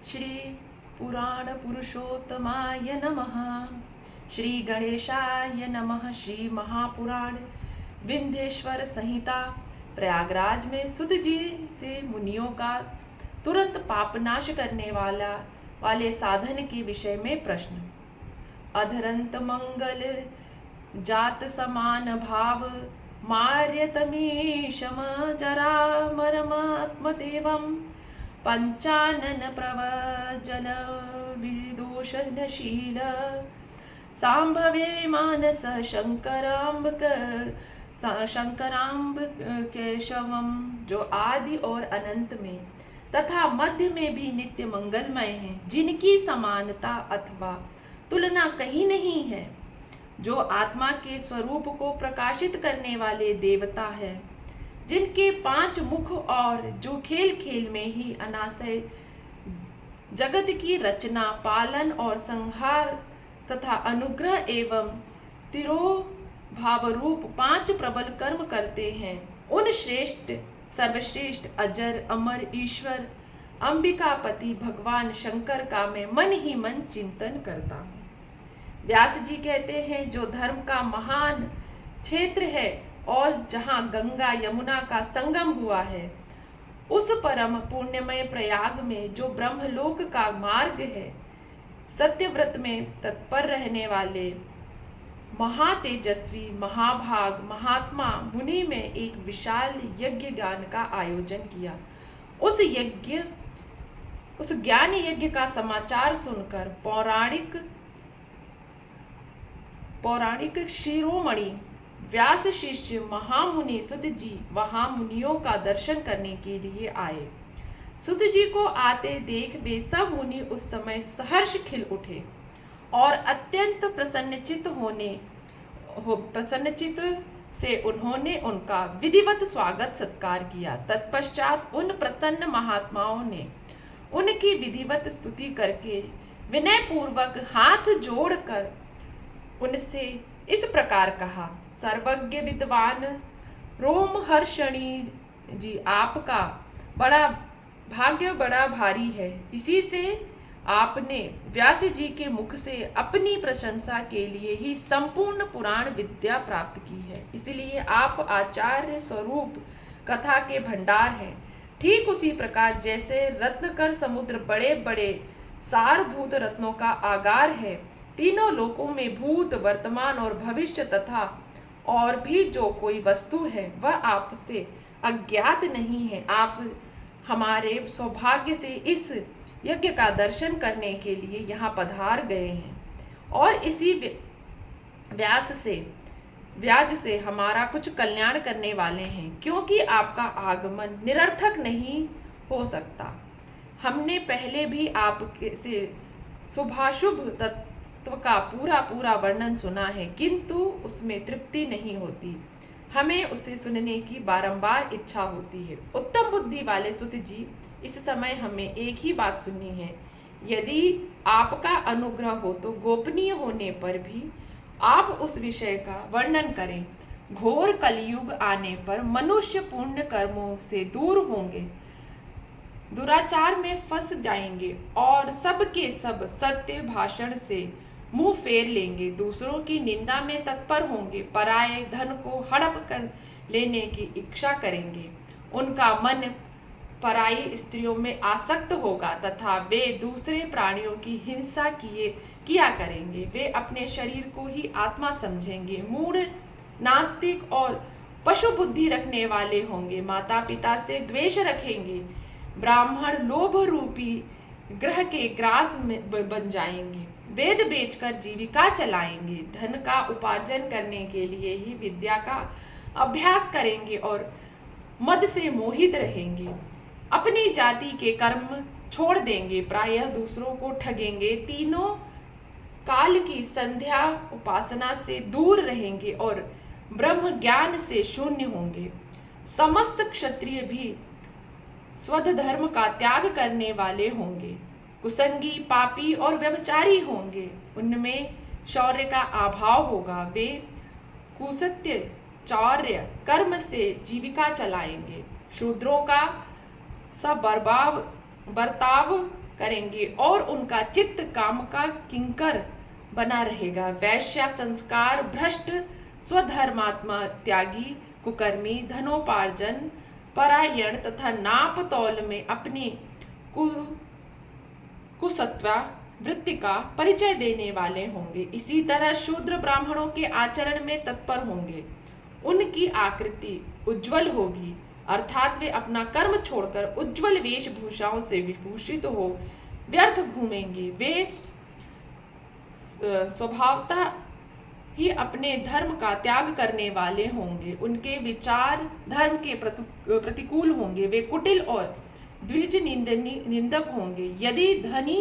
श्री पुराण पुरुषोत्तमाय नमः। श्री गणेशाय नमः। श्री महापुराण विंध्येश्वर संहिता प्रयागराज में सुत जी से मुनियों का तुरंत पापनाश करने वाले साधन के विषय में प्रश्न। अधरंत मंगल जात समान भाव मार्यतमीशम जरा मरमात्मदेवम पंचानन प्रवजल विदोषनशील सांभवे मानस शंकराम्ब केशवम, जो आदि और अनंत में तथा मध्य में भी नित्य मंगलमय हैं, जिनकी समानता अथवा तुलना कहीं नहीं है, जो आत्मा के स्वरूप को प्रकाशित करने वाले देवता हैं, जिनके 5 मुख और जो खेल खेल में ही अनासय जगत की रचना, पालन और संहार तथा अनुग्रह एवं तिरोभाव रूप 5 प्रबल कर्म करते हैं, उन श्रेष्ठ सर्वश्रेष्ठ अजर अमर ईश्वर अंबिकापति भगवान शंकर का मैं मन ही मन चिंतन करता हूँ। व्यास जी कहते हैं, जो धर्म का महान क्षेत्र है और जहाँ गंगा यमुना का संगम हुआ है, उस परम पुण्यमय प्रयाग में जो ब्रह्मलोक का मार्ग है, सत्यव्रत में तत्पर रहने वाले महातेजस्वी महाभाग महात्मा मुनि में एक विशाल यज्ञ ज्ञान का आयोजन किया। उस ज्ञान यज्ञ का समाचार सुनकर पौराणिक शिरोमणि व्यास शिष्य महामुनि सुत जी वहां मुनियों का दर्शन करने के लिए आए। सुत जी को आते देख वे सब मुनि उस समय सहर्ष खिल उठे और अत्यंत प्रसन्नचित से उन्होंने उनका विधिवत स्वागत सत्कार किया। तत्पश्चात उन प्रसन्न महात्माओं ने उनकी विधिवत स्तुति करके विनय पूर्वक हाथ जोड़कर उनसे इस प्रकार कहा। सर्वज्ञ विद्वान रोमहर्षणी जी, आपका बड़ा भाग्य बड़ा भारी है। इसी से आपने व्यास जी के मुख से अपनी प्रशंसा के लिए ही संपूर्ण पुराण विद्या प्राप्त की है, इसलिए आप आचार्य स्वरूप कथा के भंडार हैं। ठीक उसी प्रकार जैसे रत्नकर समुद्र बड़े बड़े सारभूत रत्नों का आगार है, तीनों लोकों में भूत वर्तमान और भविष्य तथा और भी जो कोई वस्तु है वह आपसे अज्ञात नहीं है। आप हमारे सौभाग्य से इस यज्ञ का दर्शन करने के लिए यहाँ पधार गए हैं और इसी व्याज से हमारा कुछ कल्याण करने वाले हैं, क्योंकि आपका आगमन निरर्थक नहीं हो सकता। हमने पहले भी आपके से शुभाशुभ तत्व का पूरा वर्णन सुना है, किंतु उसमें तृप्ति नहीं होती। हमें उसे सुनने की बारंबार इच्छा होती है। उत्तम बुद्धि वाले सुत जी, इस समय हमें एक ही बात सुननी है। यदि आपका अनुग्रह हो तो गोपनीय होने पर भी आप उस विषय का वर्णन करें। घोर कलयुग आने पर मनुष्य पुण्य कर्मों से दूर होंगे, दुराचार में फंस जाएंगे और सब के सब सत्य भाषण से मुंह फेर लेंगे, दूसरों की निंदा में तत्पर होंगे, पराये धन को हड़प कर लेने की इच्छा करेंगे, उनका मन पराई स्त्रियों में आसक्त होगा तथा वे दूसरे प्राणियों की हिंसा किया करेंगे। वे अपने शरीर को ही आत्मा समझेंगे, मूढ़ नास्तिक और पशु बुद्धि रखने वाले होंगे, माता पिता से द्वेष रखेंगे, ब्राह्मण लोभ रूपी ग्रह के ग्रास में बन जाएंगे, वेद बेचकर जीविका चलाएंगे, धन का उपार्जन करने के लिए ही विद्या का अभ्यास करेंगे और मद से मोहित रहेंगे, अपनी जाति के कर्म छोड़ देंगे, प्रायः दूसरों को ठगेंगे, तीनों काल की संध्या उपासना से दूर रहेंगे और ब्रह्म ज्ञान से शून्य होंगे। समस्त क्षत्रिय भी स्वधर्म का त्याग करने वाले होंगे, कुसंगी पापी और व्यभिचारी होंगे, उनमें शौर्य का अभाव होगा, वे कुसत्य चौर्य कर्म से जीविका चलाएंगे, शूद्रों का सब बर्ताव करेंगे और उनका चित्त काम का किंकर बना रहेगा। वैश्या संस्कार भ्रष्ट, स्वधर्मात्मा त्यागी, कुकर्मी, धनोपार्जन परायण तथा नाप तौल में अपनी कुसत्वा वृत्ति का परिचय देने वाले होंगे। इसी तरह शूद्र ब्राह्मणों के आचरण में तत्पर होंगे। उनकी आकृति उज्जवल होगी, अर्थात वे अपना कर्म छोड़कर उज्जवल वेशभूषाओं से विभूषित हो व्यर्थ घूमेंगे। वे स्वभावतः ही अपने धर्म का त्याग करने वाले होंगे। उनके विचार धर्म के प्रतिकूल होंगे। वे कुटिल और द्विज निंदक होंगे। यदि धनी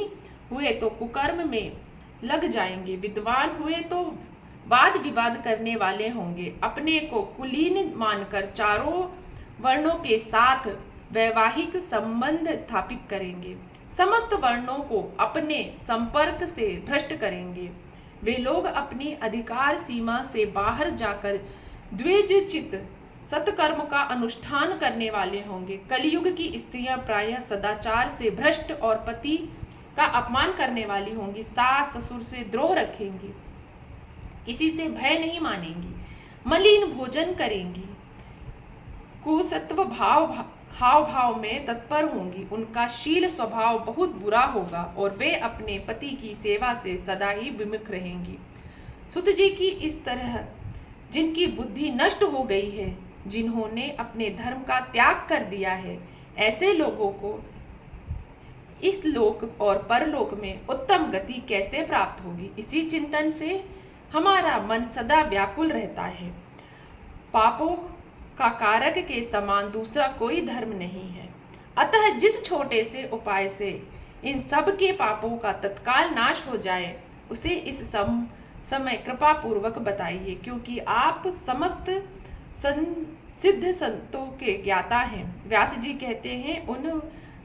हुए तो कुकर्म में लग जाएंगे। विद्वान हुए तो वाद विवाद करने वाले होंगे। अपने को कुलीन मानकर चारों वर्णों के साथ वैवाहिक संबंध स्थापित करेंगे। समस्त वर्णों को अपने संपर्क से भ्रष्ट करेंगे। वे लोग अपनी अधिकार सीमा से बाहर जाकर द्विजचित सत्कर्म का अनुष्ठान करने वाले होंगे। कलयुग की स्त्रियां प्रायः सदाचार से भ्रष्ट और पति का अपमान करने वाली होंगी। सास ससुर से द्रोह रखेंगी, किसी से भय नहीं मानेंगी, मलिन भोजन करेंगी, कुसत्व हाव भाव में तत्पर होंगी। उनका शील स्वभाव बहुत बुरा होगा और वे अपने पति की सेवा से सदा ही विमुख रहेंगी। सुत जी की इस तरह जिनकी बुद्धि नष्ट हो गई है, जिन्होंने अपने धर्म का त्याग कर दिया है, ऐसे लोगों को इस लोक और परलोक में उत्तम गति कैसे प्राप्त होगी, इसी चिंतन से हमारा मन सदा व्याकुल रहता है। पापों का कारक के समान दूसरा कोई धर्म नहीं है। अतः जिस छोटे से उपाय से इन सब के पापों का तत्काल नाश हो जाए, उसे इस समय कृपा पूर्वक बताइए, क्योंकि आप समस्त सिद्ध संतों के ज्ञाता हैं। व्यास जी कहते हैं, उन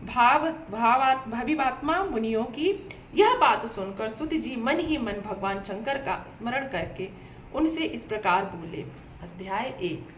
भाविवात्मा मुनियों की यह बात सुनकर सुत जी मन ही मन भगवान शंकर का स्मरण करके उनसे इस प्रकार बोले। अध्याय 1।